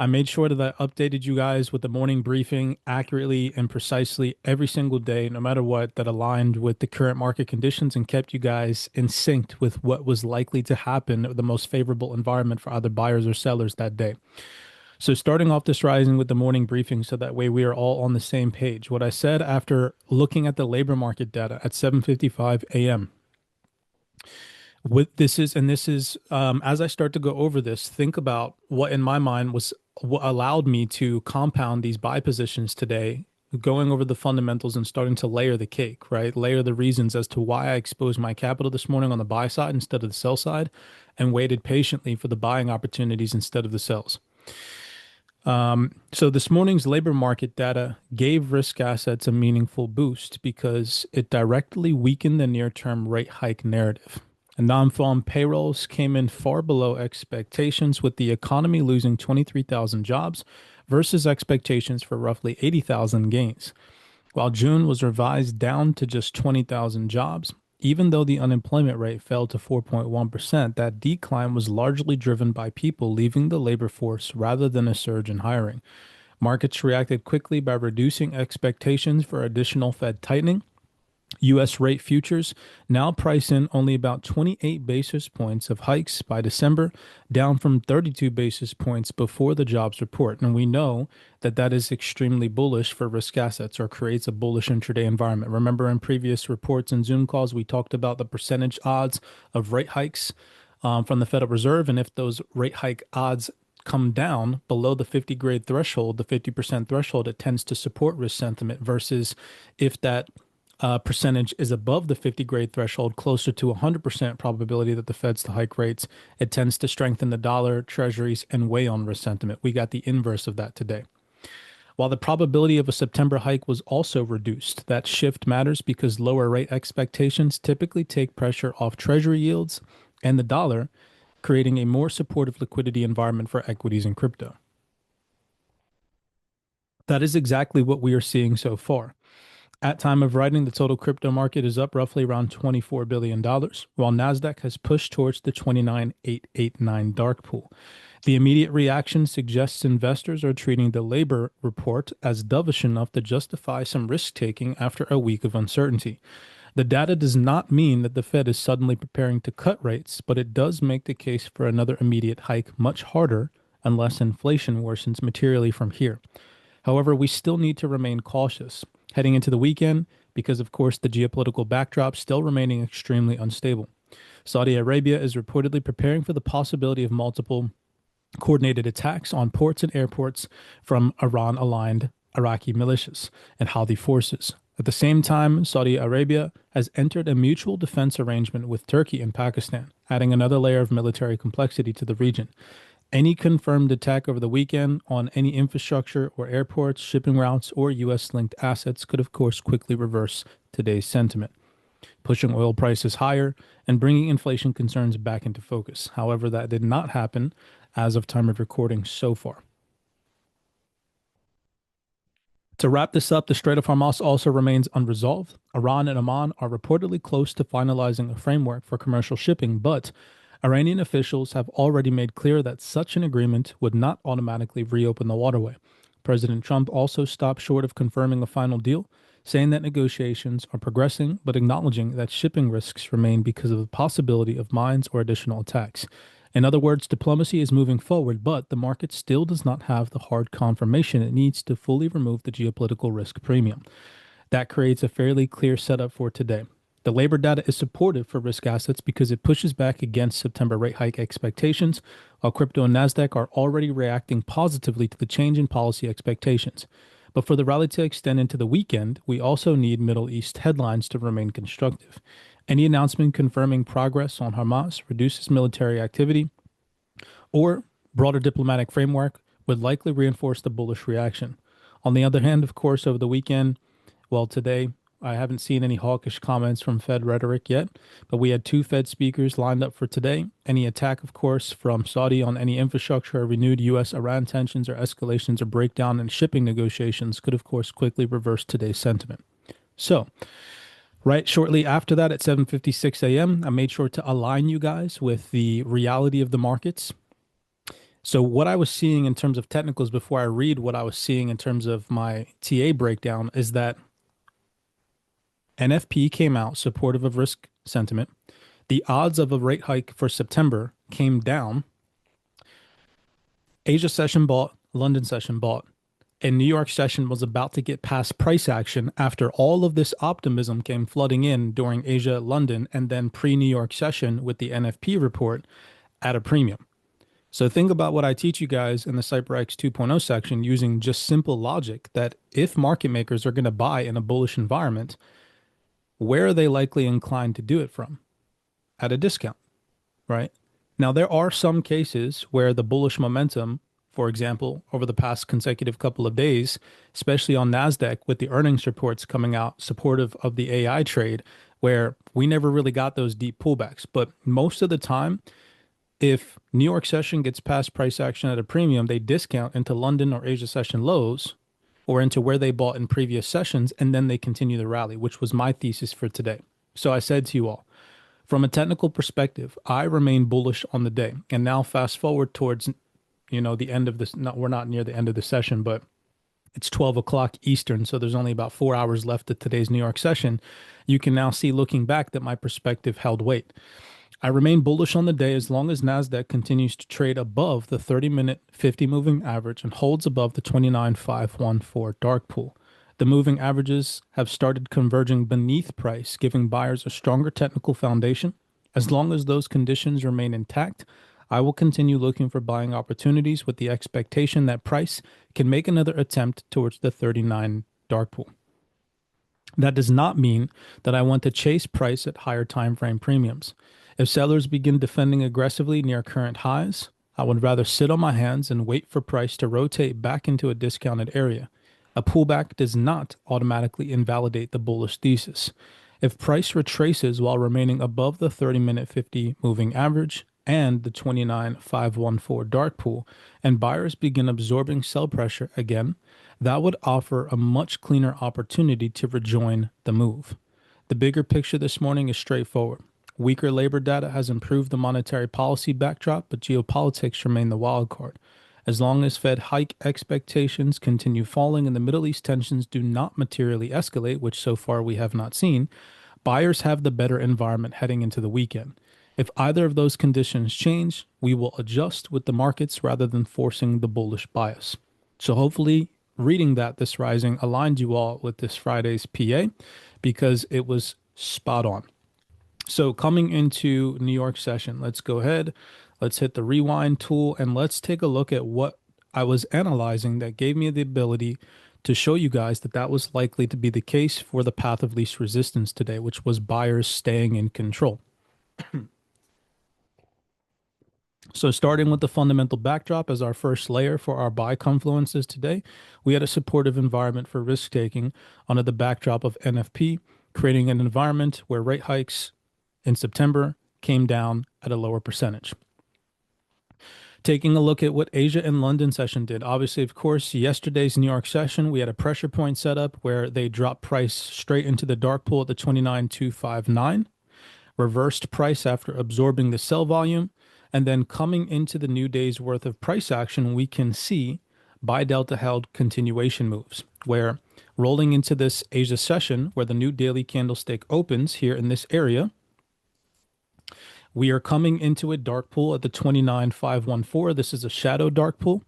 I made sure that I updated you guys with the morning briefing accurately and precisely every single day, no matter what, that aligned with the current market conditions and kept you guys in sync with what was likely to happen, the most favorable environment for either buyers or sellers that day. So, starting off this rising with the morning briefing, so that way we are all on the same page. What I said after looking at the labor market data at 7:55 a.m. What this is, and this is, as I start to go over this, think about what in my mind was what allowed me to compound these buy positions today, going over the fundamentals and starting to layer the cake, right? Layer the reasons as to why I exposed my capital this morning on the buy side instead of the sell side and waited patiently for the buying opportunities instead of the sells. So this morning's labor market data gave risk assets a meaningful boost because it directly weakened the near-term rate hike narrative. And non-farm payrolls came in far below expectations, with the economy losing 23,000 jobs versus expectations for roughly 80,000 gains. While June was revised down to just 20,000 jobs, even though the unemployment rate fell to 4.1%, that decline was largely driven by people leaving the labor force rather than a surge in hiring. Markets reacted quickly by reducing expectations for additional Fed tightening. U.S. rate futures now price in only about 28 basis points of hikes by December, down from 32 basis points before the jobs report. And we know that that is extremely bullish for risk assets or creates a bullish intraday environment. Remember, in previous reports and Zoom calls, we talked about the percentage odds of rate hikes from the Federal Reserve. And if those rate hike odds come down below the 50 grade threshold, the 50% threshold, it tends to support risk sentiment versus if that percentage is above the 50 grade threshold, closer to 100% probability that the Fed's to hike rates, it tends to strengthen the dollar, treasuries, and weigh on risk sentiment. We got the inverse of that today. While the probability of a September hike was also reduced, that shift matters because lower rate expectations typically take pressure off treasury yields and the dollar, creating a more supportive liquidity environment for equities and crypto. That is exactly what we are seeing so far. At time of writing, the total crypto market is up roughly around $24 billion, while Nasdaq has pushed towards the 29,889 dark pool. The immediate reaction suggests investors are treating the labor report as dovish enough to justify some risk taking after a week of uncertainty. The data does not mean that the Fed is suddenly preparing to cut rates, but it does make the case for another immediate hike much harder unless inflation worsens materially from here. However, we still need to remain cautious heading into the weekend because, of course, the geopolitical backdrop still remaining extremely unstable. Saudi Arabia is reportedly preparing for the possibility of multiple coordinated attacks on ports and airports from Iran-aligned Iraqi militias and Houthi forces. At the same time, Saudi Arabia has entered a mutual defense arrangement with Turkey and Pakistan, adding another layer of military complexity to the region. Any confirmed attack over the weekend on any infrastructure or airports, shipping routes, or U.S.-linked assets could, of course, quickly reverse today's sentiment, pushing oil prices higher and bringing inflation concerns back into focus. However, that did not happen as of time of recording so far. To wrap this up, the Strait of Hormuz also remains unresolved. Iran and Oman are reportedly close to finalizing a framework for commercial shipping, but Iranian officials have already made clear that such an agreement would not automatically reopen the waterway. President Trump also stopped short of confirming a final deal, saying that negotiations are progressing, but acknowledging that shipping risks remain because of the possibility of mines or additional attacks. In other words, diplomacy is moving forward, but the market still does not have the hard confirmation it needs to fully remove the geopolitical risk premium. That creates a fairly clear setup for today. The labor data is supportive for risk assets because it pushes back against September rate hike expectations, while crypto and Nasdaq are already reacting positively to the change in policy expectations. But for the rally to extend into the weekend, we also need Middle East headlines to remain constructive. Any announcement confirming progress on Hamas, reduces military activity, or broader diplomatic framework would likely reinforce the bullish reaction. On the other hand, of course, over the weekend, well, today, I haven't seen any hawkish comments from Fed rhetoric yet, but we had two Fed speakers lined up for today. Any attack, of course, from Saudi on any infrastructure or renewed U.S.-Iran tensions or escalations or breakdown in shipping negotiations could, of course, quickly reverse today's sentiment. So, right shortly after that at 7:56 a.m., I made sure to align you guys with the reality of the markets. So what I was seeing in terms of technicals before I read what I was seeing in terms of my TA breakdown is that NFP came out supportive of risk sentiment. The odds of a rate hike for September came down. Asia session bought, London session bought, and New York session was about to get past price action after all of this optimism came flooding in during Asia London and then pre New York session with the NFP report at a premium. So think about what I teach you guys in the CYPRX 2.0 section using just simple logic that if market makers are going to buy in a bullish environment, where are they likely inclined to do it from? At a discount, right? Now, there are some cases where the bullish momentum, for example, over the past consecutive couple of days, especially on Nasdaq with the earnings reports coming out supportive of the AI trade, where we never really got those deep pullbacks. But most of the time, if New York session gets past price action at a premium, they discount into London or Asia session lows or into where they bought in previous sessions, and then they continue the rally, which was my thesis for today. So I said to you all, from a technical perspective, I remain bullish on the day. And now fast forward towards, the end of this. Not, we're not near the end of the session, but it's 12 o'clock Eastern. So there's only about 4 hours left of today's New York session. You can now see looking back that my perspective held weight. I remain bullish on the day as long as Nasdaq continues to trade above the 30-minute 50 moving average and holds above the 29,514 dark pool. The moving averages have started converging beneath price, giving buyers a stronger technical foundation. As long as those conditions remain intact, I will continue looking for buying opportunities with the expectation that price can make another attempt towards the 39 dark pool. That does not mean that I want to chase price at higher time frame premiums. If sellers begin defending aggressively near current highs, I would rather sit on my hands and wait for price to rotate back into a discounted area. A pullback does not automatically invalidate the bullish thesis. If price retraces while remaining above the 30-minute 50 moving average and the 29,514 dark pool, and buyers begin absorbing sell pressure again, that would offer a much cleaner opportunity to rejoin the move. The bigger picture this morning is straightforward. Weaker labor data has improved the monetary policy backdrop, but geopolitics remain the wild card. As long as Fed hike expectations continue falling and the Middle East tensions do not materially escalate, which so far we have not seen, buyers have the better environment heading into the weekend. If either of those conditions change, we will adjust with the markets rather than forcing the bullish bias. So hopefully reading that this rising aligned you all with this Friday's PA because it was spot on. So coming into New York session, let's go ahead, let's hit the rewind tool, and let's take a look at what I was analyzing that gave me the ability to show you guys that that was likely to be the case for the path of least resistance today, which was buyers staying in control. So starting with the fundamental backdrop as our first layer for our buy confluences today, we had a supportive environment for risk taking under the backdrop of NFP, creating an environment where rate hikes in September came down at a lower percentage. Taking a look at what Asia and London session did. Obviously, of course, yesterday's New York session, we had a pressure point set up where they dropped price straight into the dark pool at the 29,259, reversed price after absorbing the sell volume, and then coming into the new day's worth of price action, we can see buy delta held continuation moves where rolling into this Asia session where the new daily candlestick opens here in this area, we are coming into a dark pool at the 29,514. This is a shadow dark pool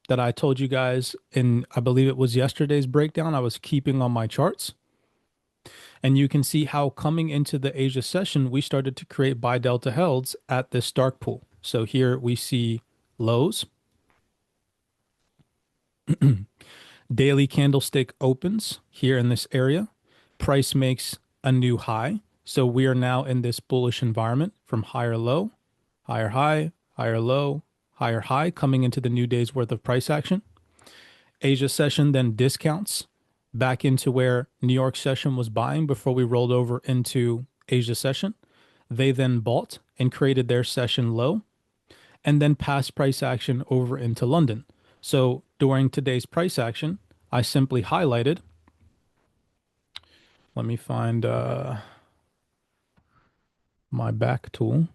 that I told you guys in, I believe it was yesterday's breakdown, I was keeping on my charts. And you can see how coming into the Asia session, we started to create buy delta helds at this dark pool. So here we see lows. Daily candlestick opens here in this area. Price makes a new high. So we are now in this bullish environment from higher low, higher high, higher low, higher high, coming into the new day's worth of price action. Asia session then discounts back into where New York session was buying before we rolled over into Asia session. They then bought and created their session low and then passed price action over into London. So during today's price action, I simply highlighted. Let me find my back tool.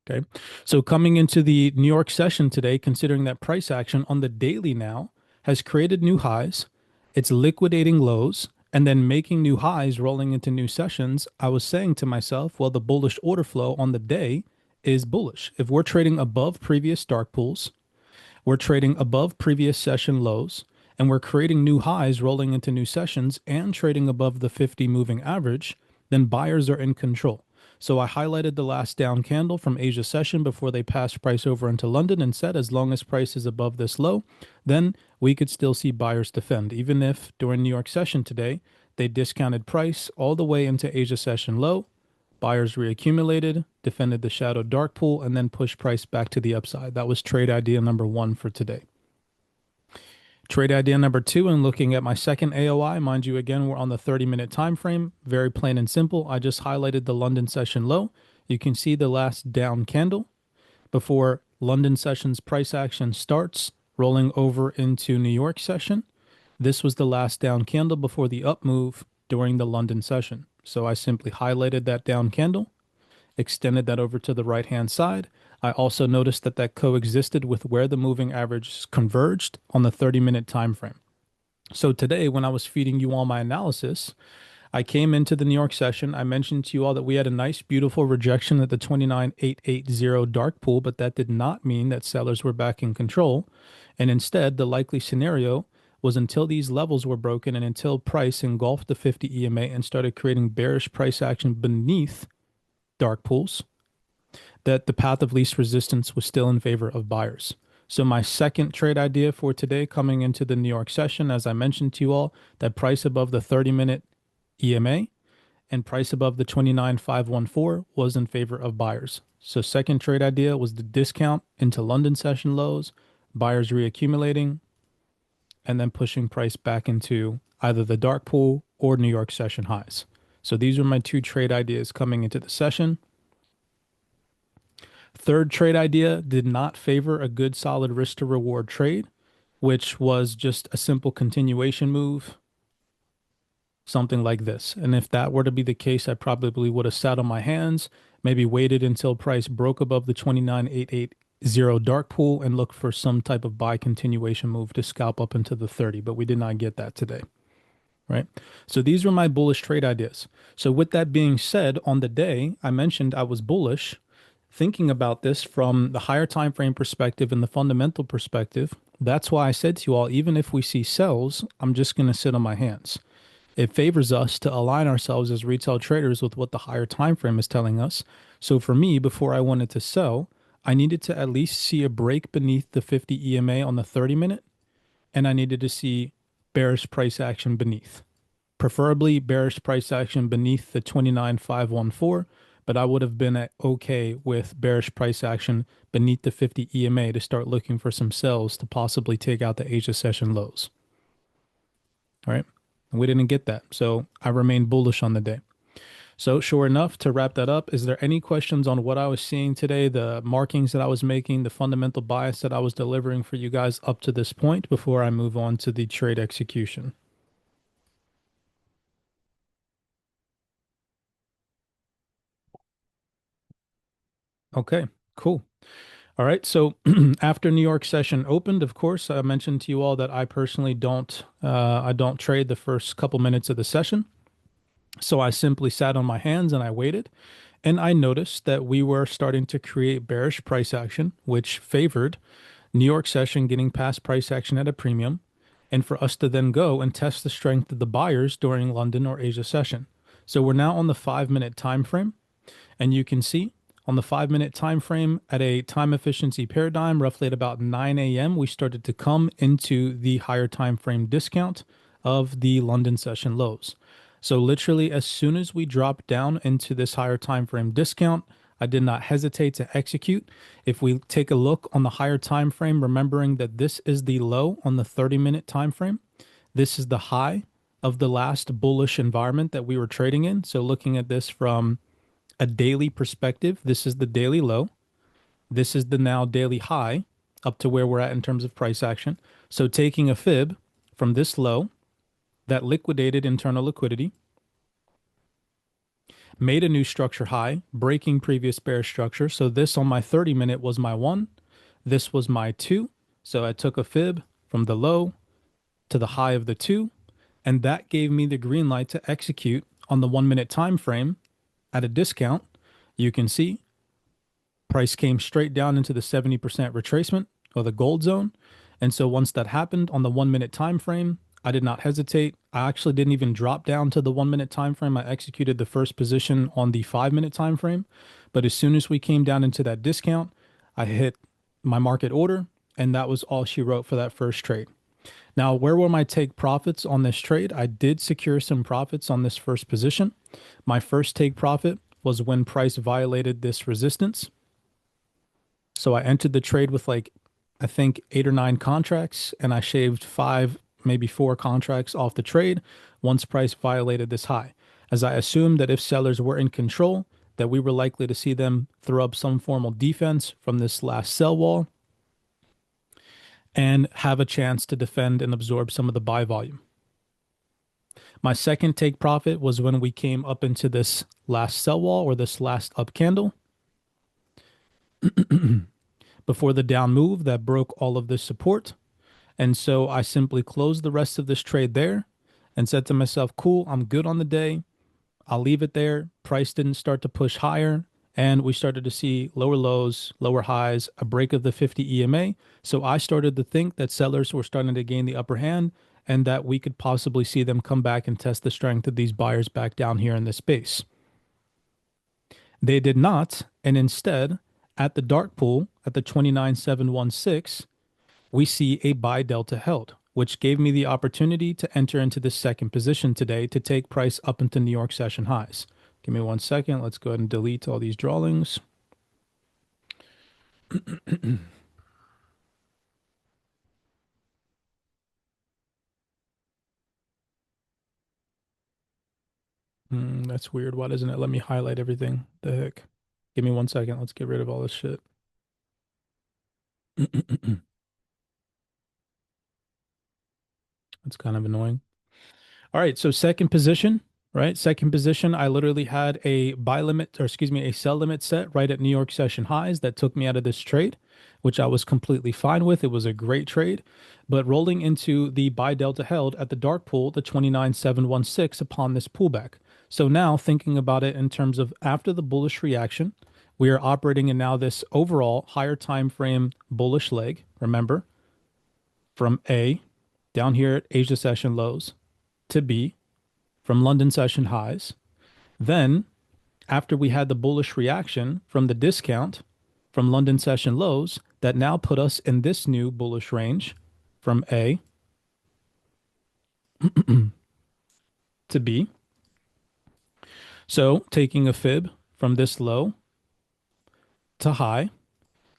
Okay. So coming into the New York session today, considering that price action on the daily now has created new highs, it's liquidating lows and then making new highs rolling into new sessions, I was saying to myself, well, the bullish order flow on the day is bullish. If we're trading above previous dark pools, we're trading above previous session lows, and we're creating new highs rolling into new sessions and trading above the 50 moving average, then buyers are in control. So I highlighted the last down candle from Asia session before they passed price over into London and said as long as price is above this low, then we could still see buyers defend. Even if during New York session today, they discounted price all the way into Asia session low, buyers reaccumulated, defended the shadow dark pool, and then pushed price back to the upside. That was trade idea number one for today. Trade idea number two, and looking at my second AOI, mind you, again, we're on the 30-minute time frame. Very plain and simple. I just highlighted the London session low. You can see the last down candle before London session's price action starts, rolling over into New York session. This was the last down candle before the up move during the London session. So I simply highlighted that down candle, extended that over to the right hand side. I also noticed that that coexisted with where the moving average converged on the 30-minute time frame. So today, when I was feeding you all my analysis, I came into the New York session. I mentioned to you all that we had a nice, beautiful rejection at the 29880 dark pool, but that did not mean that sellers were back in control. And instead, the likely scenario was until these levels were broken and until price engulfed the 50 EMA and started creating bearish price action beneath dark pools, that the path of least resistance was still in favor of buyers. So my second trade idea for today coming into the New York session, as I mentioned to you all, that price above the 30-minute EMA and price above the 29514 was in favor of buyers. So second trade idea was the discount into London session lows, buyers reaccumulating, and then pushing price back into either the dark pool or New York session highs. So these are my two trade ideas coming into the session. Third trade idea did not favor a good solid risk to reward trade, which was just a simple continuation move, something like this. And if that were to be the case, I probably would have sat on my hands, maybe waited until price broke above the 29880 dark pool and looked for some type of buy continuation move to scalp up into the 30, but we did not get that today. Right. So these were my bullish trade ideas. So with that being said, on the day I mentioned I was bullish, thinking about this from the higher time frame perspective and the fundamental perspective. That's why I said to you all, even if we see sells, I'm just going to sit on my hands. It favors us to align ourselves as retail traders with what the higher time frame is telling us. So for me, before I wanted to sell, I needed to at least see a break beneath the 50 EMA on the 30-minute, and I needed to see bearish price action beneath. Preferably bearish price action beneath the 29514, but I would have been okay with bearish price action beneath the 50 EMA to start looking for some sells to possibly take out the Asia session lows. All right. And we didn't get that. So I remained bullish on the day. So sure enough, to wrap that up, is there any questions on what I was seeing today, the markings that I was making, the fundamental bias that I was delivering for you guys up to this point before I move on to the trade execution? Okay, cool. All right. So after New York session opened, of course, I mentioned to you all that I personally don't trade the first couple minutes of the session. So I simply sat on my hands and I waited. And I noticed that we were starting to create bearish price action, which favored New York session getting past price action at a premium, and for us to then go and test the strength of the buyers during London or Asia session. So we're now on the 5-minute time frame. And you can see on the 5-minute time frame at a time efficiency paradigm, roughly at about 9 a.m., we started to come into the higher time frame discount of the London session lows. So literally, as soon as we dropped down into this higher time frame discount, I did not hesitate to execute. If we take a look on the higher time frame, remembering that this is the low on the 30-minute time frame, this is the high of the last bullish environment that we were trading in. So looking at this from a daily perspective, this is the daily low. This is the now daily high up to where we're at in terms of price action. So taking a fib from this low that liquidated internal liquidity, made a new structure high, breaking previous bearish structure. So this on my 30-minute was my 1. This was my 2. So I took a fib from the low to the high of the 2, and that gave me the green light to execute on the 1-minute time frame at a discount. You can see price came straight down into the 70% retracement or the gold zone. And so once that happened on the 1-minute time frame, I did not hesitate. I actually didn't even drop down to the 1-minute time frame. I executed the first position on the 5-minute time frame. But as soon as we came down into that discount, I hit my market order, and that was all she wrote for that first trade. Now, where were my take profits on this trade? I did secure some profits on this first position. My first take profit was when price violated this resistance. So I entered the trade with like, I think 8 or 9 contracts, and I shaved 5, maybe 4 contracts off the trade once price violated this high, as I assumed that if sellers were in control, that we were likely to see them throw up some formal defense from this last sell wall and have a chance to defend and absorb some of the buy volume. My second take profit was when we came up into this last sell wall or this last up candle before the down move that broke all of this support. And so I simply closed the rest of this trade there and said to myself, cool, I'm good on the day. I'll leave it there. Price didn't start to push higher, and we started to see lower lows, lower highs, a break of the 50 EMA. So I started to think that sellers were starting to gain the upper hand and that we could possibly see them come back and test the strength of these buyers back down here in this space. They did not, and instead, at the dark pool, at the 29716, we see a buy delta held, which gave me the opportunity to enter into the second position today to take price up into New York session highs. Give me 1 second. Let's go ahead and delete all these drawings. That's weird. Why doesn't it let me highlight everything? The heck? Give me 1 second. Let's get rid of all this shit. That's kind of annoying. All right, so second position, right? Second position, I literally had a buy limit, or excuse me, a sell limit set right at New York session highs that took me out of this trade, which I was completely fine with. It was a great trade. But rolling into the buy delta held at the dark pool, the 29716 upon this pullback. So now thinking about it in terms of after the bullish reaction, we are operating in now this overall higher time frame bullish leg. Remember, from A down here at Asia session lows to B from London session highs. Then, after we had the bullish reaction from the discount from London session lows, that now put us in this new bullish range from A to B. So, taking a fib from this low to high,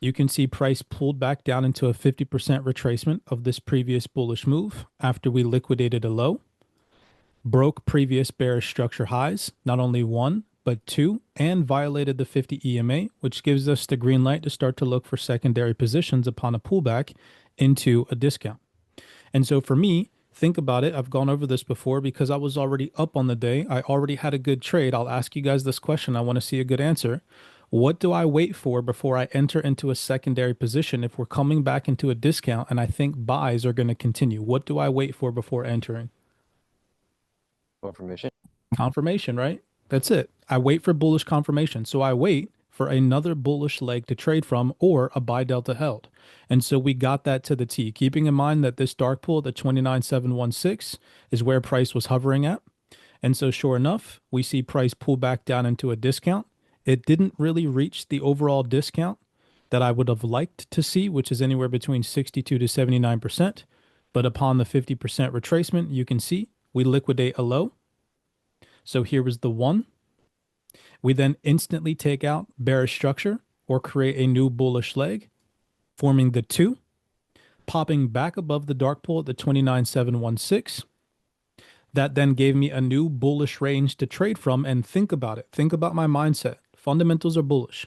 you can see price pulled back down into a 50% retracement of this previous bullish move after we liquidated a low, broke previous bearish structure highs, not only 1, but 2, and violated the 50 EMA, which gives us the green light to start to look for secondary positions upon a pullback into a discount. And so for me, think about it. I've gone over this before because I was already up on the day. I already had a good trade. I'll ask you guys this question. I want to see a good answer. What do I wait for before I enter into a secondary position if we're coming back into a discount and I think buys are going to continue? What do I wait for before entering? Confirmation. Confirmation, right? That's it. I wait for bullish confirmation. So I wait for another bullish leg to trade from or a buy delta held. And so we got that to the T, keeping in mind that this dark pool, the 29716, is where price was hovering at. And so sure enough, we see price pull back down into a discount. It didn't really reach the overall discount that I would have liked to see, which is anywhere between 62 to 79%. But upon the 50% retracement, you can see we liquidate a low. So here was the 1. We then instantly take out bearish structure or create a new bullish leg, forming the 2, popping back above the dark pool at the 29716. That then gave me a new bullish range to trade from. And think about it. Think about my mindset. Fundamentals are bullish.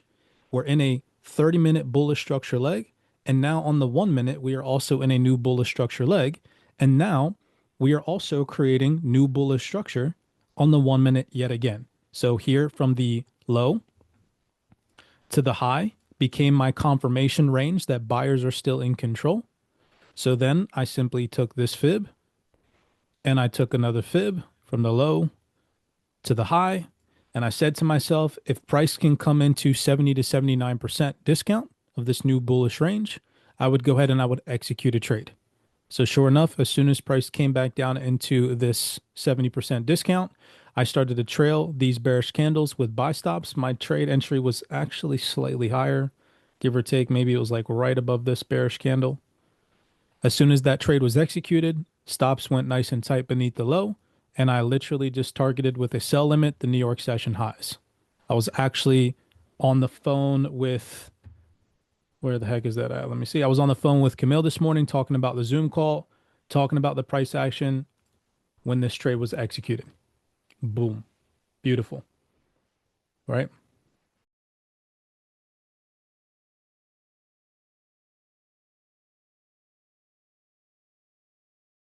We're in a 30-minute bullish structure leg. And now on the 1 minute, we are also in a new bullish structure leg. And now we are also creating new bullish structure on the 1 minute yet again. So here from the low to the high became my confirmation range that buyers are still in control. So then I simply took this fib and I took another fib from the low to the high. And I said to myself, if price can come into 70 to 79% discount of this new bullish range, I would go ahead and I would execute a trade. So sure enough, as soon as price came back down into this 70% discount, I started to trail these bearish candles with buy stops. My trade entry was actually slightly higher, give or take. Maybe it was like right above this bearish candle. As soon as that trade was executed, stops went nice and tight beneath the low, and I literally just targeted with a sell limit the New York session highs. I was actually on the phone with, where the heck is that at? Let me see. I was on the phone with Camille this morning talking about the Zoom call, talking about the price action when this trade was executed. Boom. Beautiful. Right?